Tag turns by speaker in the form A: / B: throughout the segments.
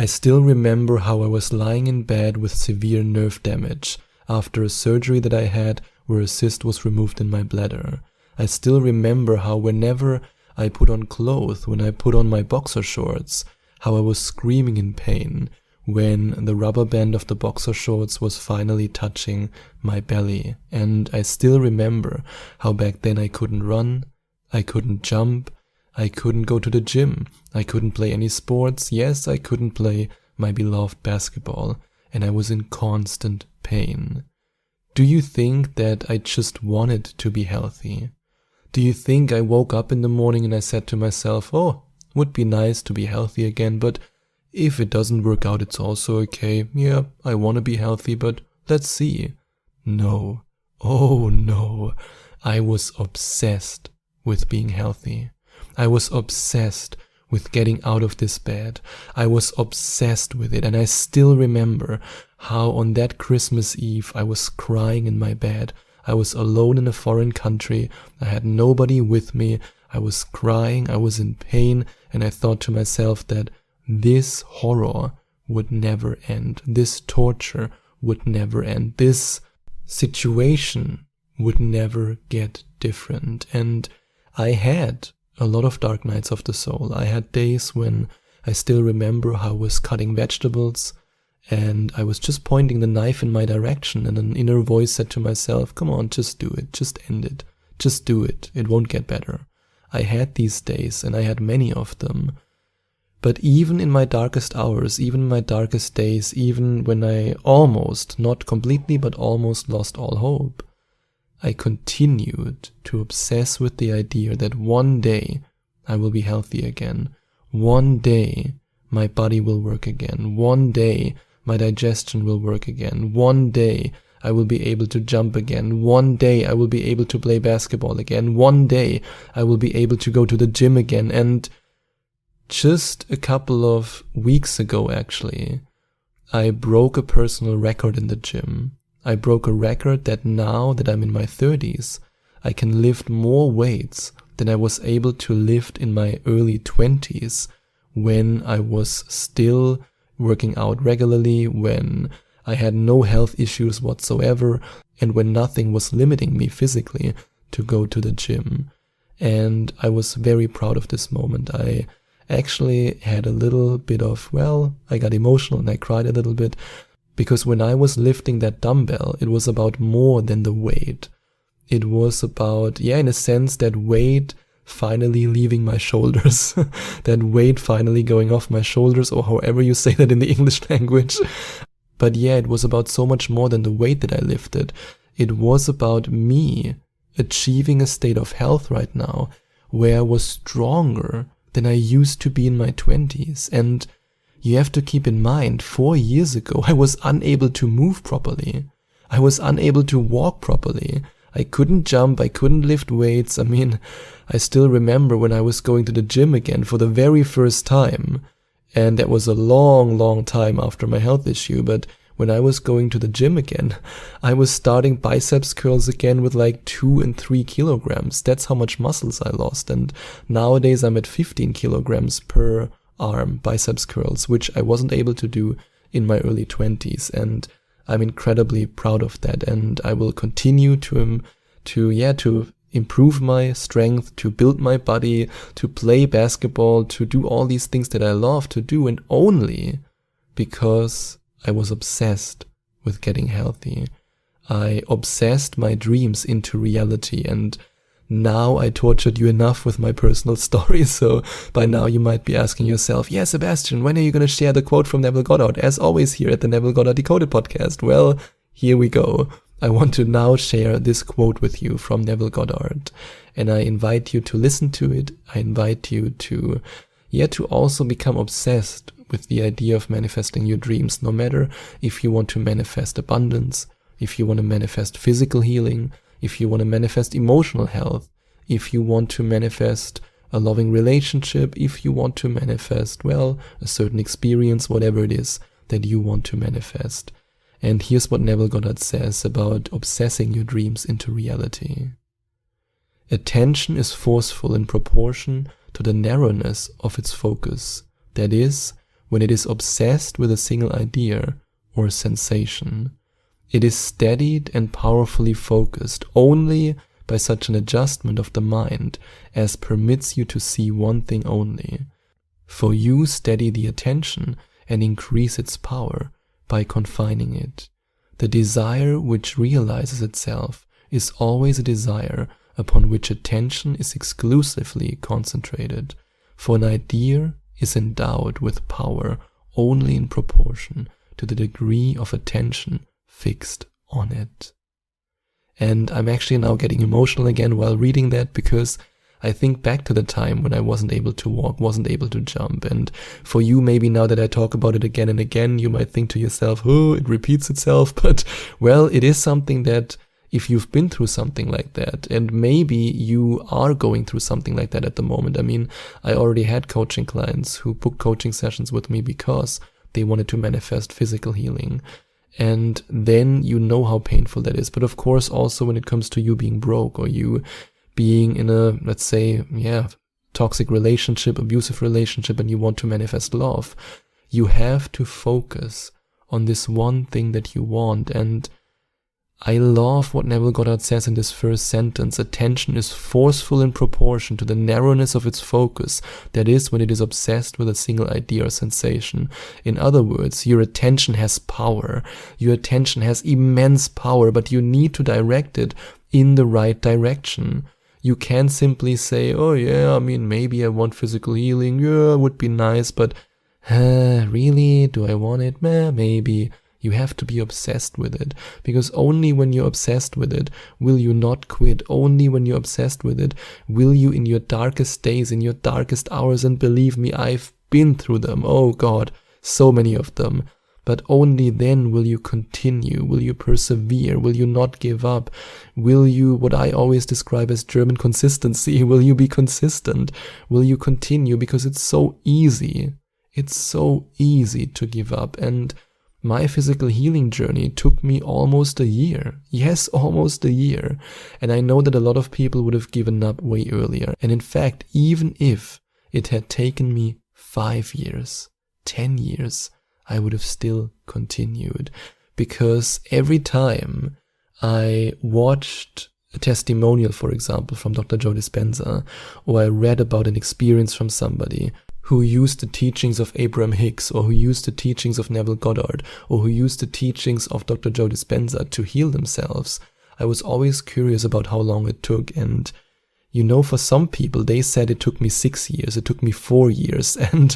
A: I still remember how I was lying in bed with severe nerve damage after a surgery that I had where a cyst was removed in my bladder. I still remember how whenever I put on clothes, when I put on my boxer shorts, how I was screaming in pain when the rubber band of the boxer shorts was finally touching my belly. And I still remember how back then I couldn't run, I couldn't jump, I couldn't go to the gym, I couldn't play any sports. Yes, I couldn't play my beloved basketball, and I was in constant pain. Do you think that I just wanted to be healthy? Do you think I woke up in the morning and I said to myself, oh, would be nice to be healthy again, but if it doesn't work out, it's also okay. Yeah, I want to be healthy, but let's see. No. Oh no. I was obsessed with being healthy. I was obsessed with getting out of this bed. I was obsessed with it, and I still remember how on that Christmas Eve I was crying in my bed. I was alone in a foreign country. I had nobody with me. I was crying, I was in pain, and I thought to myself that this horror would never end. This torture would never end. This situation would never get different. And I had a lot of dark nights of the soul. I had days when I still remember how I was cutting vegetables and I was just pointing the knife in my direction, and an inner voice said to myself, come on, just do it, just end it, just do it, it won't get better. I had these days, and I had many of them. But even in my darkest hours, even in my darkest days, even when I almost, not completely, but almost lost all hope, I continued to obsess with the idea that one day I will be healthy again. One day my body will work again. One day my digestion will work again. One day I will be able to jump again. One day I will be able to play basketball again. One day I will be able to go to the gym again. And just a couple of weeks ago, actually, I broke a personal record in the gym. I broke a record that now that I'm in my 30s, I can lift more weights than I was able to lift in my early 20s when I was still working out regularly, when I had no health issues whatsoever, and when nothing was limiting me physically to go to the gym. And I was very proud of this moment. I actually had a little bit of, I got emotional and I cried a little bit, because when I was lifting that dumbbell, it was about more than the weight. It was about, in a sense, that weight finally leaving my shoulders, that weight finally going off my shoulders, or however you say that in the English language. But it was about so much more than the weight that I lifted. It was about me achieving a state of health right now where I was stronger than I used to be in my 20s. And you have to keep in mind, 4 years ago, I was unable to move properly. I was unable to walk properly. I couldn't jump, I couldn't lift weights. I mean, I still remember when I was going to the gym again for the very first time. And that was a long, long time after my health issue. But when I was going to the gym again, I was starting biceps curls again with like 2 and 3 kilograms. That's how much muscles I lost. And nowadays I'm at 15 kilograms per arm biceps curls, which I wasn't able to do in my early 20s. And I'm incredibly proud of that. And I will continue to improve my strength, to build my body, to play basketball, to do all these things that I love to do, and only because I was obsessed with getting healthy. I obsessed my dreams into reality, and now I tortured you enough with my personal story, so by now you might be asking yourself, Sebastian, when are you going to share the quote from Neville Goddard? As always here at the Neville Goddard Decoded podcast. Well, here we go. I want to now share this quote with you from Neville Goddard, and I invite you to listen to it. I invite you to also become obsessed with the idea of manifesting your dreams, no matter if you want to manifest abundance, if you want to manifest physical healing, if you want to manifest emotional health, if you want to manifest a loving relationship, if you want to manifest, a certain experience, whatever it is that you want to manifest. And here's what Neville Goddard says about obsessing your dreams into reality. Attention is forceful in proportion to the narrowness of its focus. That is, when it is obsessed with a single idea or sensation. It is steadied and powerfully focused only by such an adjustment of the mind as permits you to see one thing only. For you steady the attention and increase its power by confining it. The desire which realizes itself is always a desire upon which attention is exclusively concentrated, for an idea is endowed with power only in proportion to the degree of attention fixed on it. And I'm actually now getting emotional again while reading that, because I think back to the time when I wasn't able to walk, wasn't able to jump. And for you, maybe now that I talk about it again and again, you might think to yourself, oh, it repeats itself. But, well, it is something that if you've been through something like that, and maybe you are going through something like that at the moment. I mean, I already had coaching clients who booked coaching sessions with me because they wanted to manifest physical healing. And then you know how painful that is. But of course, also when it comes to you being broke or you being in a, let's say, toxic relationship, abusive relationship, and you want to manifest love, you have to focus on this one thing that you want. And I love what Neville Goddard says in this first sentence. Attention is forceful in proportion to the narrowness of its focus, that is, when it is obsessed with a single idea or sensation. In other words, your attention has power. Your attention has immense power, but you need to direct it in the right direction. You can't simply say, oh yeah, I mean, maybe I want physical healing, yeah, it would be nice, but really, do I want it? Maybe. You have to be obsessed with it, because only when you're obsessed with it will you not quit. Only when you're obsessed with it will you, in your darkest days, in your darkest hours, and believe me, I've been through them, oh God, so many of them, but only then will you continue, will you persevere, will you not give up, will you, what I always describe as German consistency, will you be consistent, will you continue, because it's so easy to give up. And my physical healing journey took me almost a year. Yes, almost a year. And I know that a lot of people would have given up way earlier. And in fact, even if it had taken me 5 years, 10 years, I would have still continued. Because every time I watched a testimonial, for example, from Dr. Joe Dispenza, or I read about an experience from somebody who used the teachings of Abraham Hicks, or who used the teachings of Neville Goddard, or who used the teachings of Dr. Joe Dispenza to heal themselves, I was always curious about how long it took. And, you know, for some people, they said it took me 6 years, it took me 4 years. And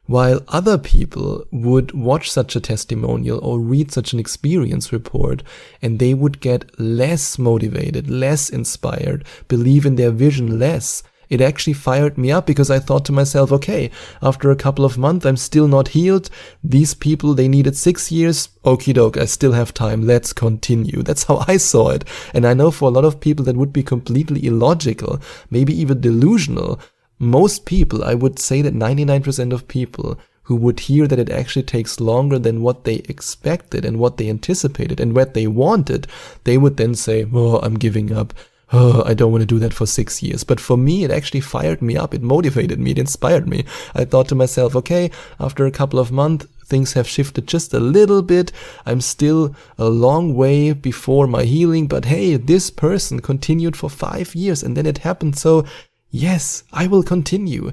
A: while other people would watch such a testimonial or read such an experience report, and they would get less motivated, less inspired, believe in their vision less, it actually fired me up, because I thought to myself, okay, after a couple of months, I'm still not healed. These people, they needed 6 years. Okie doke, I still have time. Let's continue. That's how I saw it. And I know for a lot of people that would be completely illogical, maybe even delusional. Most people, I would say that 99% of people who would hear that it actually takes longer than what they expected and what they anticipated and what they wanted, they would then say, oh, I'm giving up. Oh, I don't want to do that for 6 years. But for me, it actually fired me up. It motivated me. It inspired me. I thought to myself, okay, after a couple of months, things have shifted just a little bit. I'm still a long way before my healing. But hey, this person continued for 5 years and then it happened. So yes, I will continue.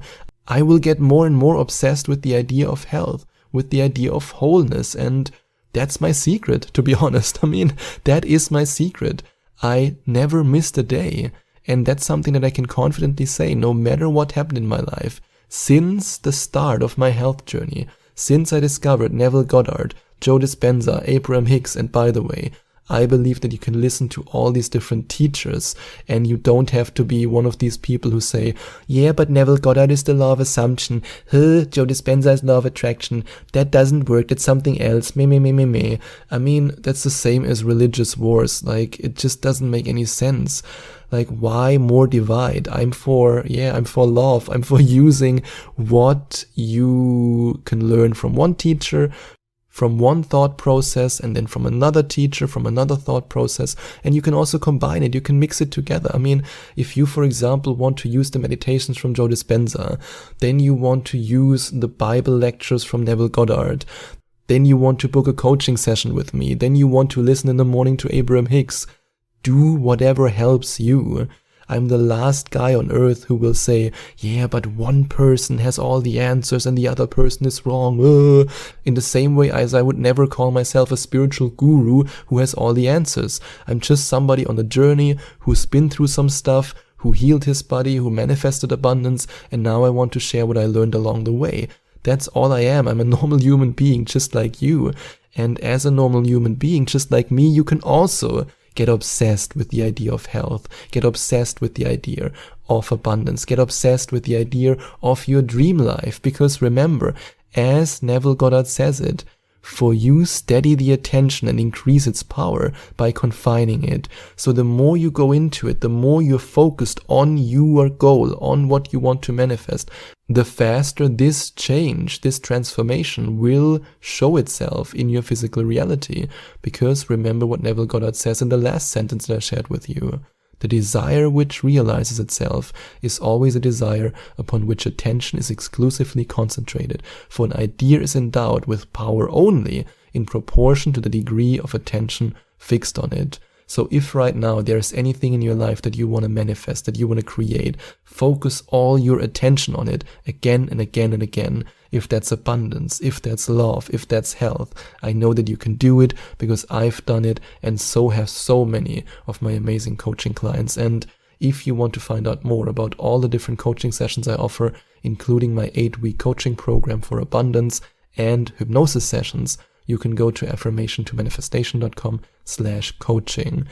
A: I will get more and more obsessed with the idea of health, with the idea of wholeness. And that's my secret, to be honest. I mean, that is my secret. I never missed a day, and that's something that I can confidently say no matter what happened in my life. Since the start of my health journey, since I discovered Neville Goddard, Joe Dispenza, Abraham Hicks, and by the way, I believe that you can listen to all these different teachers, and you don't have to be one of these people who say, yeah, but Neville Goddard is the law of assumption, Joe Dispenza is law of attraction, that doesn't work, that's something else, me. I mean, that's the same as religious wars. Like, it just doesn't make any sense. Like, why more divide? I'm for love. I'm for using what you can learn from one teacher, from one thought process and then from another teacher, from another thought process. And you can also combine it. You can mix it together. I mean, if you, for example, want to use the meditations from Joe Dispenza, then you want to use the Bible lectures from Neville Goddard, then you want to book a coaching session with me, then you want to listen in the morning to Abraham Hicks, do whatever helps you. I'm the last guy on earth who will say, yeah, but one person has all the answers and the other person is wrong. In the same way as I would never call myself a spiritual guru who has all the answers. I'm just somebody on a journey who's been through some stuff, who healed his body, who manifested abundance, and now I want to share what I learned along the way. That's all I am. I'm a normal human being just like you. And as a normal human being just like me, you can also get obsessed with the idea of health, get obsessed with the idea of abundance, get obsessed with the idea of your dream life. Because remember, as Neville Goddard says it, for you steady the attention and increase its power by confining it. So the more you go into it, the more you're focused on your goal, on what you want to manifest, the faster this change, this transformation will show itself in your physical reality. Because remember what Neville Goddard says in the last sentence that I shared with you. The desire which realizes itself is always a desire upon which attention is exclusively concentrated, for an idea is endowed with power only in proportion to the degree of attention fixed on it. So if right now there's anything in your life that you want to manifest, that you want to create, focus all your attention on it again and again and again. If that's abundance, if that's love, if that's health, I know that you can do it because I've done it, and so have so many of my amazing coaching clients. And if you want to find out more about all the different coaching sessions I offer, including my 8-week coaching program for abundance and hypnosis sessions, you can go to affirmationtomanifestation.com/coaching.